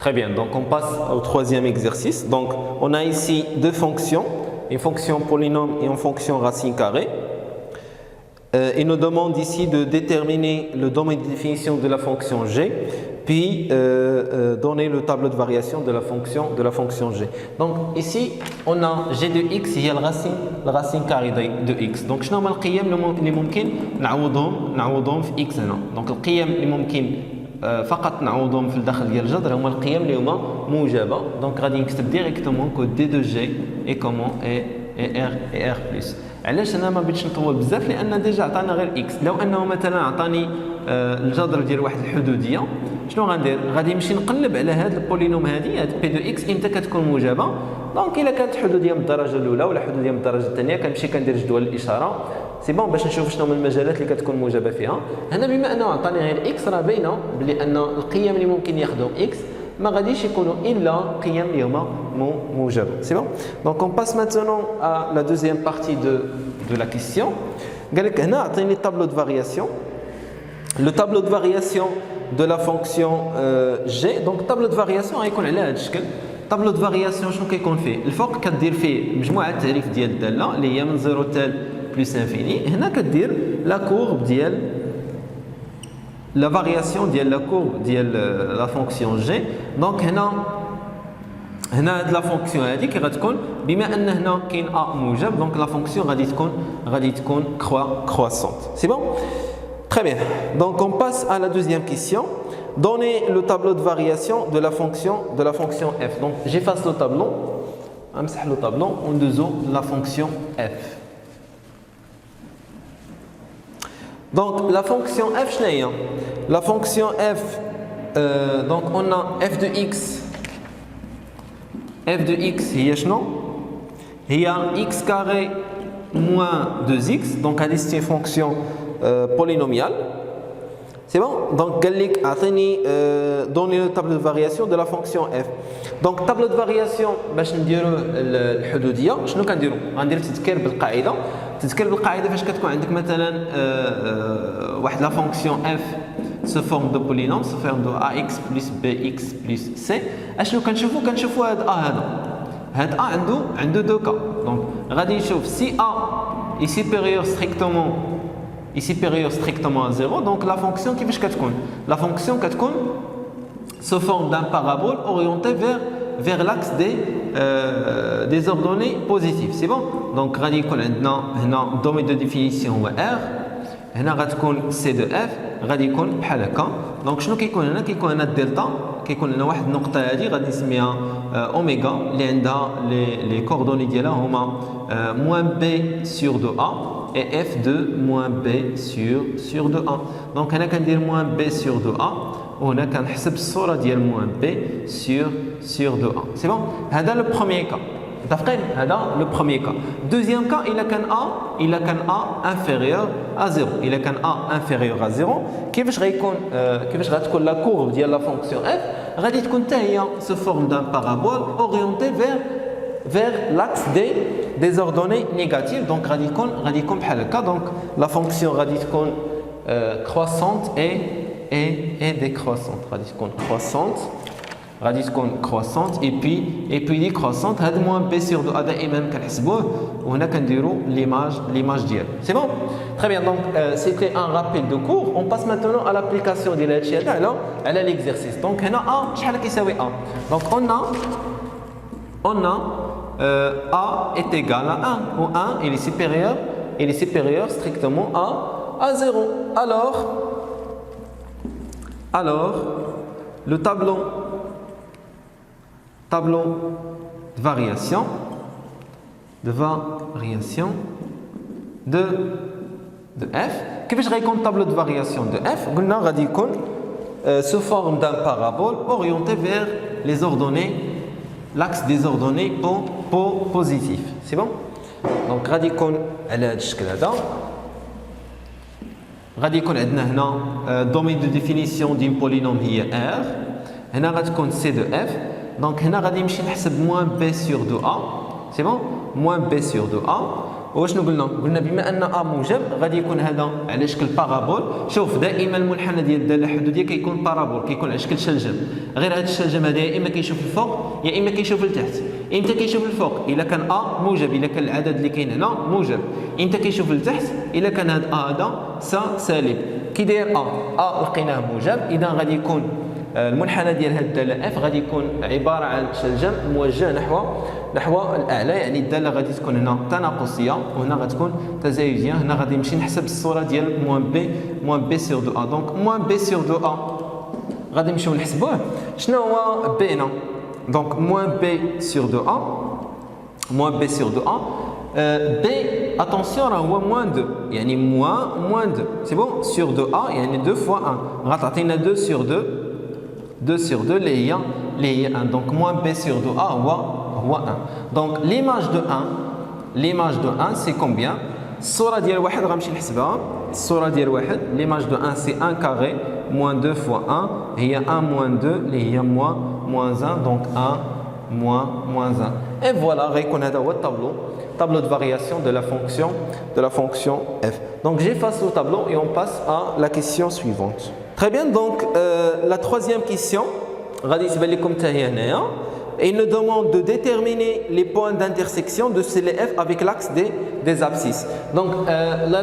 Très bien, donc on passe au troisième exercice. Donc on a ici deux fonctions, une fonction polynôme et une fonction racine carrée. Il nous demande ici de déterminer le domaine de définition de la fonction g, puis donner le tableau de variation de la fonction g. Donc ici on a g de x, il y a la racine carrée de x. Donc شنو هما القيم اللي ممكن نعوضهم في x هنا. Donc القيم اللي ممكن فقط نعوضهم في الداخل ديال الجذر هما القيم اللي هما موجبه. دونك غادي نكتب ديريكتومون كو دي دو جي اي كومون اي ار بلس. علاش انا ما بغيتش نطول بزاف؟ لان ديجا عطانا غير اكس. لو انه مثلا عطاني الجذر ديال واحد الحدوديه، شنو غندير؟ غادي نمشي نقلب على هاد البولينوم هاد بي دو اكس امتى كتكون موجبه. دونك الا كانت حدوديه من الدرجه الاولى ولا حدوديه من الدرجه الثانيه كنمشي كندير جدول الاشاره سي بون باش نشوف شنو من المجالات اللي كتكون موجبه فيها. هنا بما انه عطاني غير اكس راه باينه بلي ان القيم اللي ممكن ياخذهم اكس ما غاديش يكونوا الا قيم اللي هما موجبه. سي بون. دونك اون باس ماتونون à la deuxième partie de la question. قال لك هنا عطيني التابلو دو فارياسيون. Le tableau de variation de la fonction g. Donc tableau de variation غيكون على هذا الشكل. tableau de variation شنو كيكون فيه؟ الفوق كدير فيه مجموعه التعريف ديال الداله اللي هي من 0 حتى بلس انفيني. هنا كدير لا كورب ديال لا فارياسيون ديال لا كورب ديال لا فونكسيون جي. دونك هنا هاد لا فونكسيون هادي كي غتكون بما ان هنا كاين ا موجب دونك لا فونكسيون غادي تكون كرواسونت. سي بون. Très bien. Donc on passe à la deuxième question. Donnez le tableau de variation de la fonction f. Donc j'efface le tableau. امسح le tableau en dessous la fonction f. Donc la fonction f شنو هي؟ La fonction f donc on a f de x. f de x هي شنو؟ هي x carré moins 2x. Donc هذه c'est une fonction polynomiale. C'est bon. Donc قال لك اعطيني donner le tableau de variation de la fonction f. Donc tableau de variation باش نديروا الحدوديه شنو كنديروا؟ غندير تذكير بالقاعده. تذكير بالقاعده فاش كتكون عندك مثلا واحد لا فونكسيون f se forme de polynôme se forme de ax plus bx plus c. اشنو كنشوفوا هاد a عنده دو كا. دونك غادي نشوف سي a est supérieur strictement à 0, donc la fonction qui la fonction se forme d'un parabole orienté vers l'axe des ordonnées positives. C'est bon. Donc غادي يكون عندنا هنا domaine de définition هو R. هنا غتكون C de F غادي يكون بحال هكا. دونك شنو كيكون هنا؟ كيكون هنا الدلتا، كيكون لنا واحد النقطه هذه غادي نسميها اوميغا اللي عندها لي كوردوني ديالها هما موان بي سور دو ا et f de moins b sur 2a. Donc هنا كندير moins b sur 2a وهنا كنحسب الصوره ديال moins b sur 2a. C'est bon. هذا le premier cas. متفقين؟ هذا le premier cas. Deuxième cas il a كان a inférieur à 0. il a كان a inférieur à 0 كيفاش غتكون la courbe ديال la fonction f غادي تكون حتى هي se forme d'un parabole orienté vers l'axe des ordonnées négatives. Donc غادي يكون بحال هكا. Donc la fonction غادي تكون croissante et décroissante. غادي تكون croissante et puis décroissante. هاد moins b sur 2a دائما كنحسبوه وهنا كنديروا l'image ديالو. C'est bon. Très bien. Donc c'était un rappel de cours. On passe maintenant à l'application ديال هادشي هذا على l'exercice. Donc هنا a شحال كيساوي a. Donc on a a est égal à 1 où 1 il est supérieur strictement à 0. Alors le tableau de variation de f. كيفاش غيكون tableau de variation de f؟ قلنا غادي يكون sous forme d'un parabole orienté vers les ordonnées l'axe des ordonnées positif. C'est bon. Donc غادي يكون على هذا الشكل هذا. غادي يكون عندنا هنا domaine de définition d'un polynôme هي R. هنا غتكون C de F. Donc هنا غادي نمشي نحسب moins B sur 2A. C'est bon. moins B sur 2A. وشنو قلنا بما ان ا موجب غادي يكون هذا على شكل بارابول. شوف دائما المنحنى ديال الداله الحدوديه كيكون بارابول، كيكون على شكل شلجم. غير هذا الشلجم هذا يا اما كيشوف الفوق يا اما كيشوف لتحت. امتى كيشوف الفوق؟ الا كان ا موجب، الا كان العدد اللي كاين هنا موجب. امتى كيشوف لتحت؟ الا كان هذا ا هذا سالب. كي داير ا لقيناه موجب، اذا غادي يكون المنحنى ديال هذه الداله اف غادي يكون عباره عن شلجم موجه نحو الاعلى، يعني الداله غادي تكون هنا تناقصيه وهنا غتكون تزايديه. هنا غادي نمشي نحسب الصوره ديال موان بي سور دو ا. دونك موان بي سور دو ا غادي نمشيو نحسبوه. شنو هو بي هنا؟ دونك موان بي سور دو ا، موان بي سور دو ا. بي اتونسيون راه هو موان 2، يعني موان 2 سي بون سور دو ا، يعني 2 فوا 1 غتعطينا 2 سور 2 sur 2 اللي هي 1. donc moins b sur 2a هو 1. donc l'image de 1 c'est combien؟ الصوره ديال واحد غنمشي نحسبها. الصوره ديال واحد l'image de 1 c'est 1 carré moins 2 fois 1 هي 1 moins 2 اللي هي moins 1. donc 1 moins 1 et voilà غيكون هذا هو tableau de variation de la fonction f. donc j'efface le tableau et on passe à la question suivante. Très bien, donc la troisième question, il nous demande de déterminer les points d'intersection de CLF avec l'axe des abscisses. Donc, là,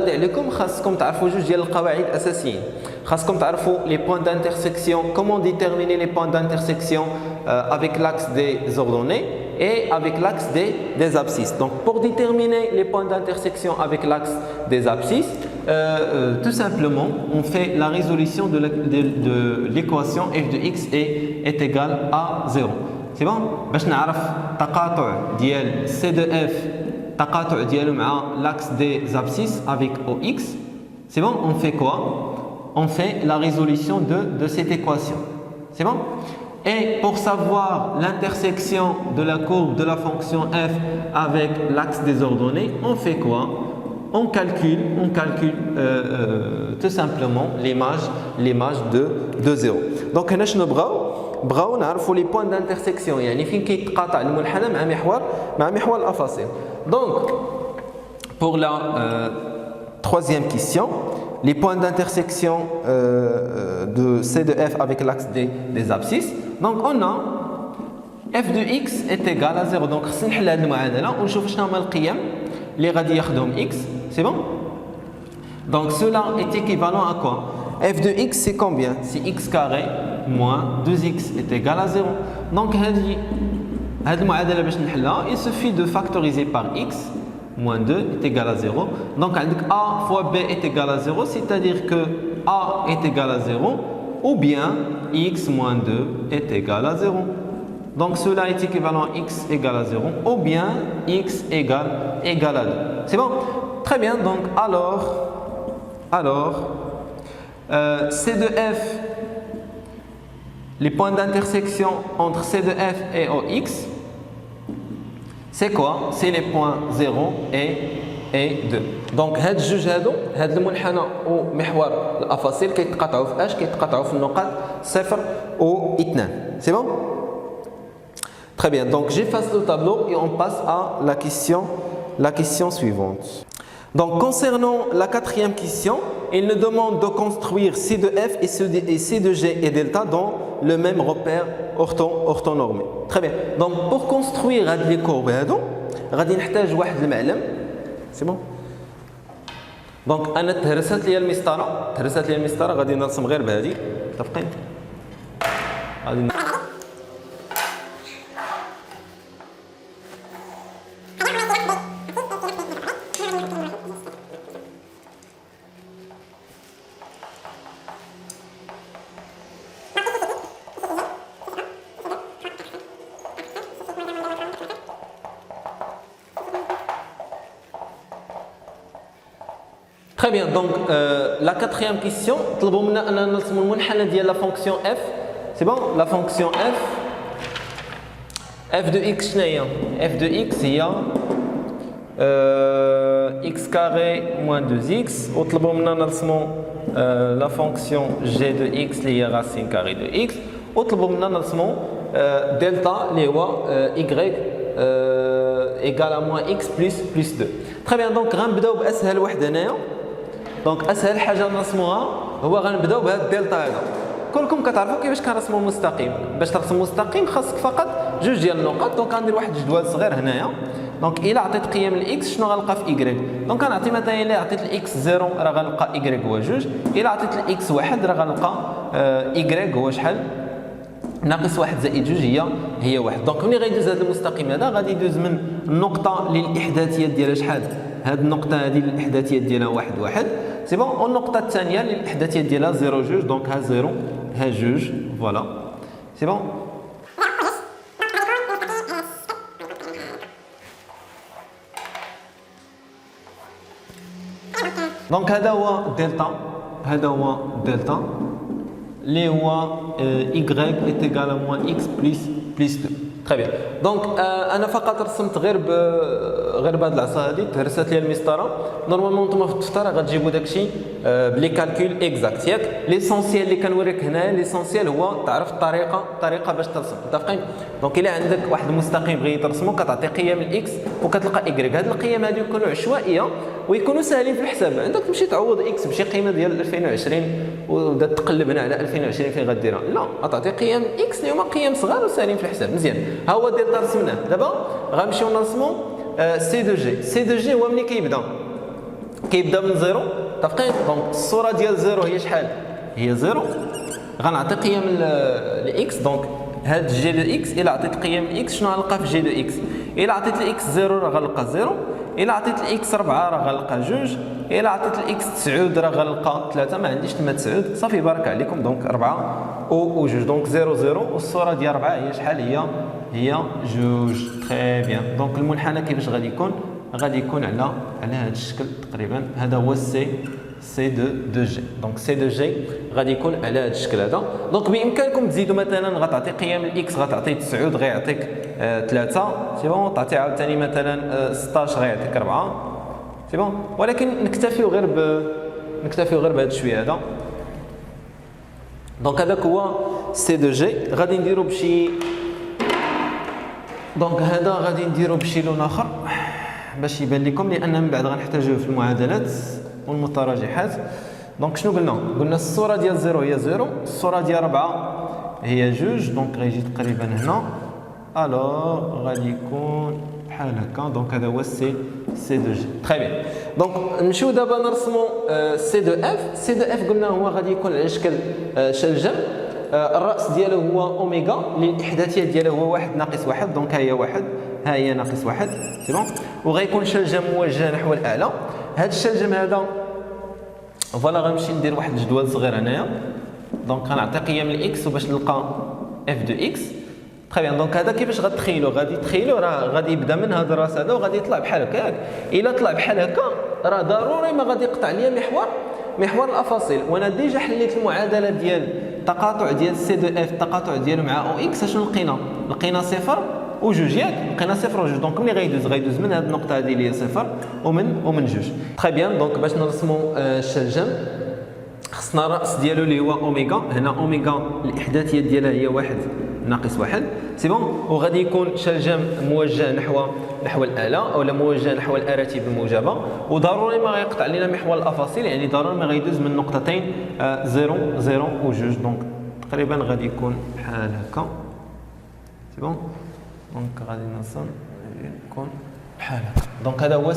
vous تعرفوا جوج ديال القواعد أساسيين. خاصكم تعرفوا les points d'intersection, comment déterminer les points d'intersection avec l'axe des ordonnées et avec l'axe des abscisses. Donc, pour déterminer les points d'intersection avec l'axe des abscisses, tout simplement, on fait la résolution de l'équation f de x est égal à 0. C'est bon? باش نعرف تقاطع ديال c de f تقاطع ديالو مع l'axe des abscisses avec OX. C'est bon? On fait quoi? On fait la résolution de cette équation. C'est bon? Et pour savoir l'intersection de la courbe de la fonction f avec l'axe des ordonnées, on fait quoi? On calcule tout simplement l'image de 0. Donc هنا شنو بغاو نعرفوا les points d'intersection، يعني فين كيتقاطع المنحنى مع محور الأفاصيل. Donc pour la troisième question, les points d'intersection de C de f avec l'axe des abscisses. Donc on a f de x est égal à 0. Donc خصنا نحل هذه المعادلة ونشوف شنو هما القيم اللي غادي ياخذهم x. C'est bon? Donc cela est équivalent à quoi? f de x c'est combien? C'est x carré moins 2x est égal à 0. Donc هذه المعادلة باش نحلها il suffit de factoriser par x moins 2 est égal à 0. Donc عندك a fois b est égal à 0, c'est-à-dire que a est égal à 0 ou bien x moins 2 est égal à 0. Donc cela est équivalent à x égale à 0 ou bien x égale à 2. C'est bon? Très bien. Donc alors C de f, les points d'intersection entre C de f et OX, c'est quoi? C'est les points 0 et 2. Donc هاد الجوج هاد المنحنى ومحور الأفاصيل كيتقاطعوا في اش؟ كيتقاطعوا في النقاط 0 و 2. C'est bon? Très bien, donc j'efface le tableau et on passe à la question suivante. Donc concernant la quatrième question, il nous demande de construire C de F et C de G et delta dans le même repère orthonormé. Très bien, donc pour construire les courbes, غادي نحتاج واحد المعلم. C'est bon? Donc أنا تهرست لي المسطرة غادي نرسم غير بهذه. متفقين؟ غادي Très bien, donc la quatrième question, طلبوا منا أننا نرسموا المنحنى ديال la fonction f. C'est bon? La fonction f de x شنو هي؟ f de x هي x carré moins 2x وطلبوا منا نرسموا la fonction g de x اللي هي racine carrée de x وطلبوا منا نرسموا delta اللي هو y ايكال ا موان اكس بلس 2. تري بيان. دونك غنبداو باسهل واحد هنايا. دونك اسهل حاجه نرسموها هو غنبداو بهذا الدلتا هذا. كلكم كتعرفوا كيفاش كنرسموا مستقيم. باش ترسم مستقيم خاصك فقط جوج ديال النقط. دونك غندير واحد الجدول صغير هنايا. دونك الا عطيت قيم الاكس شنو غنلقى في ايكغيك. دونك غنعطي مثلا الا عطيت الاكس 0 راه غنلقى ايكغيك هو جوج. الا عطيت الاكس 1 راه غنلقى ايكغيك هو شحال ناقص 1 زائد جوج هي 1. دونك ملي غيدوز هذا المستقيم هذا غادي يدوز من النقطه للاحداثيات ديالها شحال. هذه النقطه هذه الاحداثيات ديالها 1 1 سي بون. والنقطه الثانيه للاحداثيات ديالها 0 جوج. دونك ها 0 ها جوج فوالا سي بون. دونك هذا هو دلتا. هذا هو دلتا اللي هو y est égal à moins x plus 2. تري بيان. دونك انا فقط رسمت غير بهاد العصا هذه تهرست لي المسطره. نورمالمون نتوما في الدفتر غتجيبوا داكشي بلي كالكول اكزاكت ياك. ليسونسيال اللي كنوريك هنا ليسونسيال هو تعرف الطريقه باش ترسم. متفقين؟ دونك الا عندك واحد المستقيم بغيتي ترسمو كتعطي قيم الاكس وكتلقى y. هاد القيم هادو يكونوا عشوائيه ويكونوا ساهلين في الحساب. عندك تمشي تعوض اكس بشي قيمه ديال 2020 وبدا تقلب هنا على 2020 فين غديرها. لا غتعطي قيم اكس اللي هما قيم صغار وساهلين في الحساب. مزيان. ها هو دلتا رسمناه. دابا غنمشيو نرسمو سي دو جي. سي دو جي هو ملي كيبدا من زيرو. متفقين؟ دونك الصوره ديال زيرو هي شحال؟ هي زيرو. غنعطي قيم الاكس. دونك هاد جي دو اكس الا عطيت قيم الاكس شنو غنلقى في جي دو اكس؟ الا عطيت الاكس زيرو راه غنلقى زيرو. الا عطيت الاكس 4 راه غنلقى جوج. الا عطيت الاكس 9 راه غنلقى 3. ما عنديش تما 9 صافي بارك عليكم. دونك 4 وجوج. دونك 0 0 والصوره ديال 4 هي شحال؟ هي جوج. تري بيان. دونك المنحنى كيفاش غادي يكون؟ غادي يكون على هذا الشكل تقريبا. هذا هو سي دو جي. دونك سي دو جي غادي يكون على هذا الشكل هذا. دونك بامكانكم تزيدوا مثلا غتعطي قيم الاكس غتعطي 9 غيعطيك 3 سي بون. تعطي عاوتاني مثلا 16 غيعطيك 4 سي بون. ولكن نكتفيو غير بهذا الشويه هذا. دونك هذاك هو سي دو جي. غادي نديرو بشي دونك هذا غادي نديرو بشي لون اخر باش يبان لكم لان من بعد غنحتاجوه في المعادلات والمتراجحات. دونك شنو قلنا الصوره ديال 0 هي 0. الصوره ديال 4 هي جوج. دونك غيجي تقريبا هنا. الوغ غادي يكون بحال هكا. دونك هذا هو سي دو جي. تري بيان. دونك نمشيو دابا نرسمو سي دو اف. سي دو اف قلنا هو غادي يكون على شكل شلجم. الراس ديالو هو اوميغا للاحداثيات ديالو هو 1 ناقص 1. دونك ها هي 1 ها هي ناقص 1 سي بون. وغيكون شلجم موجه نحو الاعلى. هذا الشلجم هذا فوالا غنمشي ندير واحد الجدول صغير هنايا. دونك غنعطي قيم الاكس وباش نلقى اف دو اكس. تري بيان. دونك هذا كيفاش غتخيلو؟ غادي تخيلو راه غادي يبدا من هذا الراس هذا وغادي يطلع بحال هكا. الا طلع بحال هكا راه ضروري ما غادي يقطع ليا محور الافاصيل. وانا ديجا حليت المعادله ديال التقاطع ديال سي دو اف. التقاطع ديالو مع او اكس شنو لقينا صفر وجوج ياك. لقينا صفر وجوج. دونك ملي غيدوز من هذه النقطه هذه اللي هي صفر ومن جوج. تري بيان. دونك باش نرسموا الشلجم خصنا الراس ديالو اللي هو اوميغا. هنا اوميغا الاحداثيات ديالها هي 1 ناقص 1 سي بون. وغادي يكون شلجم موجه نحو الاعلى او موجه نحو الاراتب الموجبه. وضروري ما غيقطع لنا محور الافاصيل يعني ضروري ما غيدوز من نقطتين 0 0 وجوج. دونك تقريبا غادي يكون بحال هكا سي بون. دونك غادي نوصل يكون بحال هكا. دونك هذا هو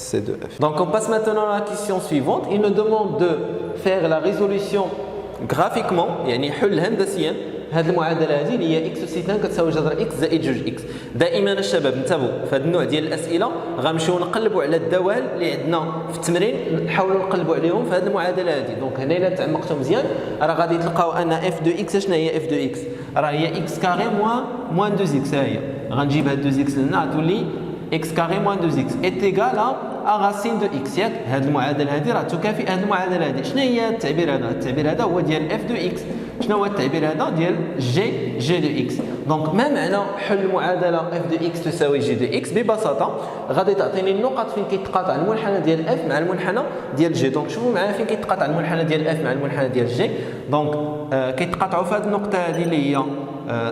C2F. Donc on passe maintenant à la question suivante. Il nous demande de faire la résolution graphiquement يعني حل هندسيا هذه المعادله هذه اللي هي اكس اس 2 كتساوي جذر اكس زائد جوج اكس. دائما الشباب انتبهوا في هذا النوع ديال الاسئله غنمشيو نقلبوا على الدوال اللي عندنا في التمرين نحاولوا نقلبوا عليهم في هذه المعادله هذه. دونك هنا الا تعمقتوا مزيان راه غادي تلقاو ان اف دو اكس شنو هي اف دو اكس؟ راه هي اكس كاري موان 2 اكس. ها هي غنجيب هاد 2 اكس لهنا غتولي اكس كاري موان 2 اكس ايت ايكال ا راسين دو اكس. ياك هاد المعادله هذه راه تكافئ هاد المعادله هذه. شنو هي التعبير هذا؟ التعبير هذا هو ديال اف دو اكس. شنو هو التعبير هذا؟ ديال جي دو اكس. دونك ما معنى حل المعادله اف دو اكس تساوي جي دو اكس؟ ببساطه غادي تعطيني النقط فين كيتقاطع المنحنى ديال اف مع المنحنى ديال جي. دونك شوفوا معايا فين كيتقاطع المنحنى ديال اف مع المنحنى ديال جي. دونك كيتقاطعوا في هذه النقطه هذه اللي هي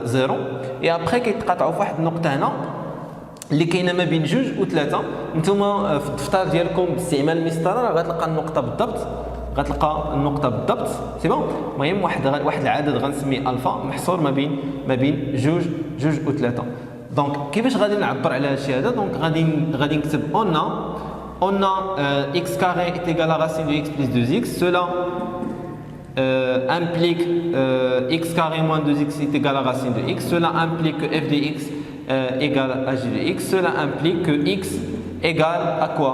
0 et après كيتقاطعوا في واحد النقطه هنا اللي كاينه ما بين 2 و 3. نتوما في الدفتر ديالكم باستعمال المسطره راه غتلقى النقطه بالضبط، غتلقى النقطه بالضبط سي بون. المهم واحد العدد غنسميه الفا محصور ما بين 2 و 3. دونك كيفاش غادي نعبر على هادشي هذا؟ دونك غادي نكتب on a x carré est égal à racine de x plus 2x. Cela implique x carré moins 2x est égal à racine de x. Cela implique que f de x égale à g de x. Cela implique que x égale à quoi?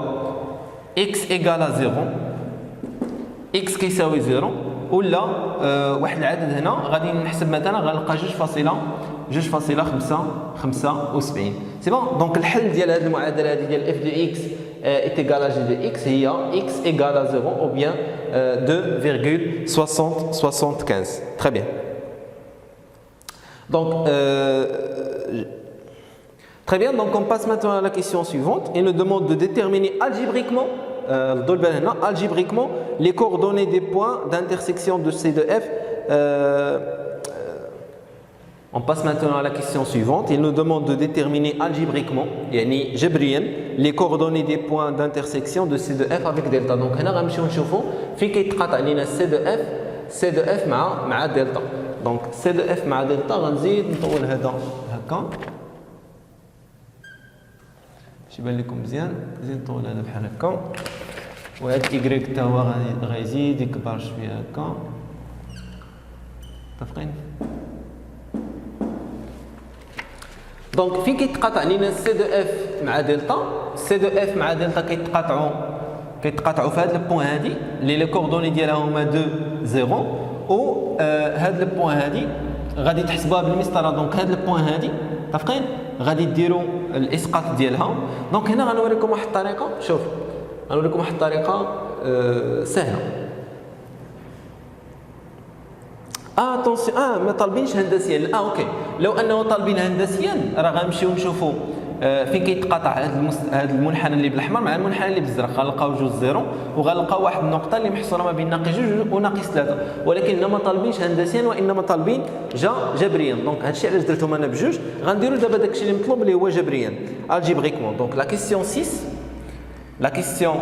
X égale à 0. x كيساوي 0 ولا واحد العدد هنا غادي نحسب مثلا غنلقى 2.75 سي بون. دونك الحل ديال هذه المعادله هذه ديال f de x est égal à g de x هي x égale à 0 ou bien 2,75. Très bien. Donc très bien, donc on passe maintenant à la question suivante. Il nous demande de déterminer algébriquement les coordonnées des points d'intersection de C de F. On passe maintenant à la question suivante. Il nous demande de déterminer algébriquement, يعني جبريا, les coordonnées des points d'intersection de C de F avec delta. Donc هنا غنمشيو نشوفوا فين كيتقاطع لينا C de F مع delta. Donc C de F مع delta غنزيد نطول هذا هكا. باش يبان لكم مزيان نزيد نطول هذا بحال هكا. وهاد Y حتى هو غيزيد يكبر شويه هكا. متفقين؟ دونك فين كيتقاطع لينا سي دو اف مع دلتا؟ سي دو اف مع دلتا كيتقاطعوا في هذا البوين هادي اللي لي كوردوني ديالها هما 2 0 و هاد البوين هادي غادي تحسبوها بالمسطره. دونك هاد البوين هادي متفقين غادي ديروا الاسقاط ديالها. دونك هنا غنوريكم واحد الطريقه. شوف غنوريكم واحد الطريقه سهله. اتونسيون ما طالبينش هندسيا. اوكي لو انه طالبين هندسيا راه غنمشيو نشوفوا فين كيتقاطع هذا المنحنى اللي بالاحمر مع المنحنى اللي بالازرق. غنلقاو جوج زيرو وغنلقاو واحد النقطه اللي محصوره ما بين ناقص 2 وناقص 3. ولكن ما طالبينش هندسيا وانما طالبين جبريا. دونك هادشي علاش درتهم انا بجوج. غنديروا دابا داكشي اللي مطلوب اللي هو جبريا الجبريكمون. دونك لا كيسيون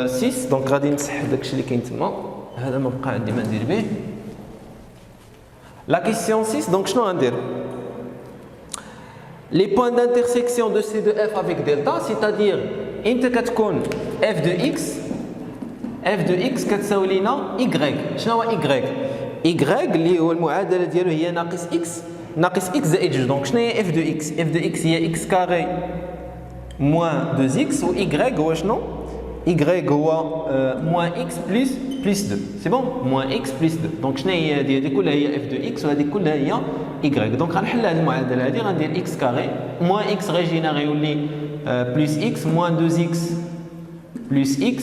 6 دونك غادي نمسح داكشي اللي كاين تما. هذا ما بقى عندي ما ندير به. La question 6, donc je vais dire les points d'intersection de C de F avec delta, c'est-à-dire f de x كتساوي لنا y. شنو هو y اللي هو المعادله ديالو هي ناقص x زائد 2. دونك شنو هي f de x هي x كاري moins 2x و y هو شنو y هو moins x plus 2. C'est bon? Moins x plus 2. Donc شنو هي هذه كلها هي f de x وهذه كلها هي y. دونك غنحل هذه المعادله هذه غندير x كاري moins x غيجينا غيولي plus x moins 2x plus x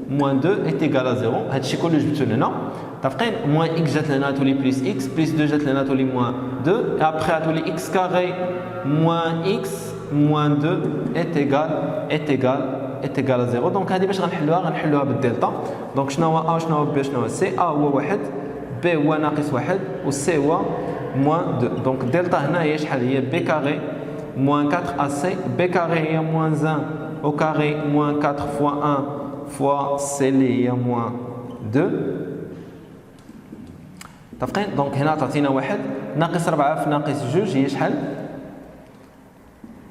moins 2 est égal à 0. هادشي كله جبتو لهنا متفقين. moins x جات لنا تولي plus x plus 2 جات لنا تولي moins 2 et après تولي x كاري moins x moins 2 est égal à 0. دونك هذه باش غنحلوها بالدلتا. دونك شنو هو ا شنو هو بي شنو هو سي. ا هو 1 بي هو ناقص 1 و سي هو موان 2. دونك الدلتا هنا هي شحال هي بي كاري موان 4 ا سي. بي كاري هي موان 1 او كاري موان 4 فوا 1 فوا سي اللي هي موان 2. متفقين. دونك هنا تعطينا 1 ناقص 4 في ناقص 2 هي شحال؟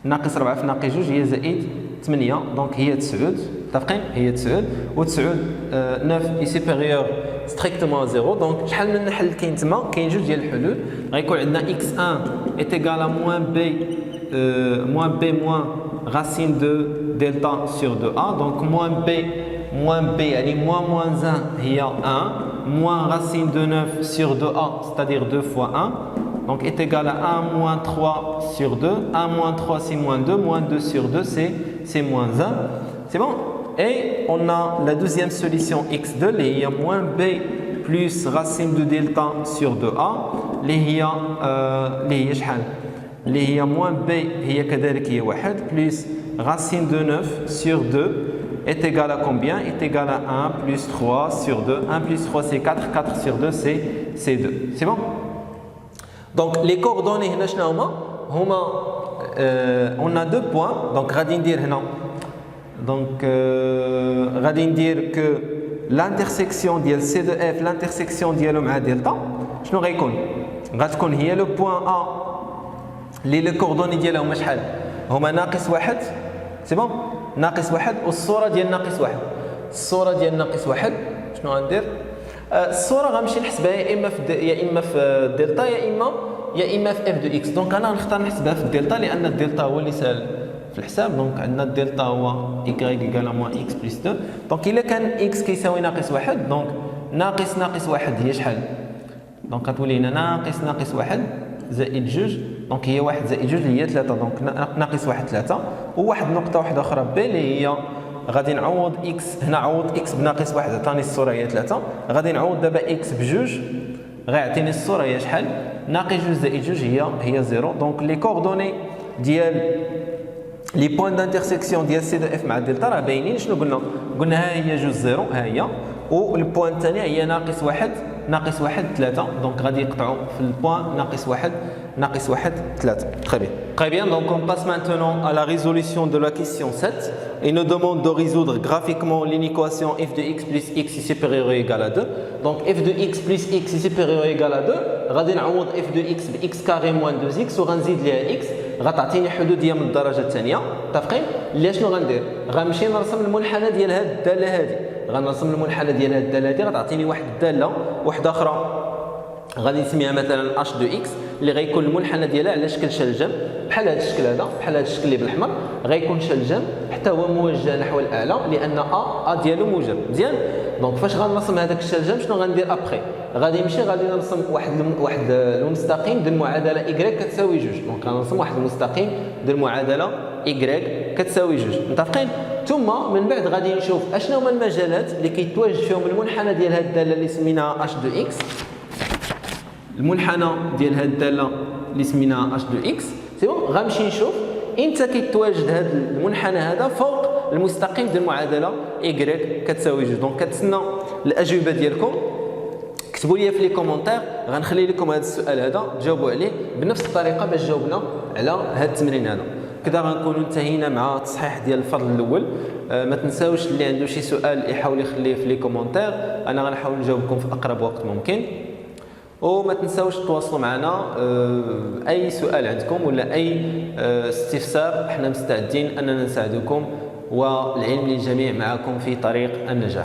ناقص 4 في ناقص 2 هي زائد 8. دونك هي 9. متفقين هي 9 و 9 9 اي سوبيريور ستريكتومون 0. دونك شحال من حل كاين تما؟ كاين جوج ديال الحلول. غيكون عندنا x1 est égal à moins b moins racine de delta sur 2a. donc moins b يعني moins 1 هي 1 moins racine de 9 sur 2a c'est-à-dire 2 fois 1 donc est égal à 1 moins 3 sur 2. 1 moins 3 c'est moins 2, moins 2 sur 2 c'est moins 1. C'est bon? Et on a la deuxième solution x2 اللي هي moins b plus racine de delta sur 2a اللي هي شحال؟ اللي هي moins b هي كذلك هي 1 plus racine de 9 sur 2 est égal à combien? Est égal à 1 plus 3 sur 2. 1 plus 3 c'est 4, 4 sur 2 c'est 2. C'est bon? دونك لي كوردوني هنا شنو هما on a deux points donc غادي ندير هنا donc غادي ندير que l'intersection ديال سي دو اف l'intersection ديالو مع دلتا شنو غتكون هي لو بوين ا اللي لي كوردوني ديالها هما شحال هما ناقص واحد سي بون ناقص واحد والصوره ديال ناقص واحد الصوره ديال ناقص واحد شنو غندير الصوره غنمشي نحسبها يا اما في دلتا يا اما في اف دو اكس دونك انا غنختار نحسبها في الدلتا لان الدلتا هو اللي سهل في الحساب دونك عندنا الدلتا هو y ايكال موان اكس بلس 2 دونك الا كان اكس كيساوي ناقص واحد دونك ناقص واحد هي شحال دونك غتولي هنا ناقص واحد زائد جوج دونك هي واحد زائد جوج اللي هي 3 دونك ناقص واحد 3 وواحد نقطه واحده اخرى بي اللي هي غادي نعوض اكس هنا عوض اكس بناقص واحد عطاني الصوره هي 3 غادي نعوض دابا اكس بجوج غيعطيني الصوره هي شحال ناقص جوج زائد جوج هي 0 دونك لي كوردوني ديال لي بوين دانترسيكسيون ديال سي دو اف مع دلتا راه باينين شنو قلنا ها هي جوج 0 ها هي والبوين الثانيه هي ناقص واحد 3 دونك غادي يقطعوا في البوين ناقص واحد 3 très bien donc on passe maintenant à la résolution de la question 7 il nous demande de résoudre graphiquement l'équation f de x plus x est supérieur ou égal à 2 donc f de x plus x est supérieur ou égal à 2 غادي نعوض f de x ب x carré moins 2x وغنزيد ليها x غتعطيني حدوديه من الدرجه الثانيه متفقين اللي شنو غندير غنمشي نرسم المنحنى ديال هذه الداله هذه غنرسم المنحنى ديال هذه الداله هذه غتعطيني واحد الداله واحده اخرى غادي نسميها مثلا h دو x اللي غيكون المنحنى ديالها على شكل شلجم بحال هذا الشكل هذا بحال هذا الشكل اللي بالاحمر غيكون شلجم حتى هو موجه نحو الاعلى لان ا ديالو موجب مزيان دونك فاش غنرسم هذاك الشلجم شنو غندير ابخي غادي نرسم واحد المستقيم ديال المعادله y كتساوي جوج دونك غنرسم واحد المستقيم ديال المعادله y كتساوي جوج متفقين ثم من بعد غادي نشوف اشنو هما المجالات اللي كيتواجد فيهم المنحنى ديال هذه الداله اللي سميناها h دو x المنحنى ديال هذه الداله اللي سميناها h دو x سي بون غنمشي نشوف امتى كيتواجد هذا المنحنى هذا فوق المستقيم ديال المعادله y كتساوي جوج دونك كتسنى الاجوبه ديالكم كتبوا لي في لي كومونتير غنخلي لكم هذا السؤال هذا تجاوبوا عليه بنفس الطريقه باش جاوبنا على هذا التمرين هذا كذا غنكونوا انتهينا مع التصحيح ديال الفصل الاول ما تنساوش اللي عنده شي سؤال يحاول يخليه في لي كومونتير انا غنحاول نجاوبكم في اقرب وقت ممكن وما تنساوش تواصلوا معنا اي سؤال عندكم ولا اي استفسار احنا مستعدين اننا نساعدكم والعلم للجميع معكم في طريق النجاح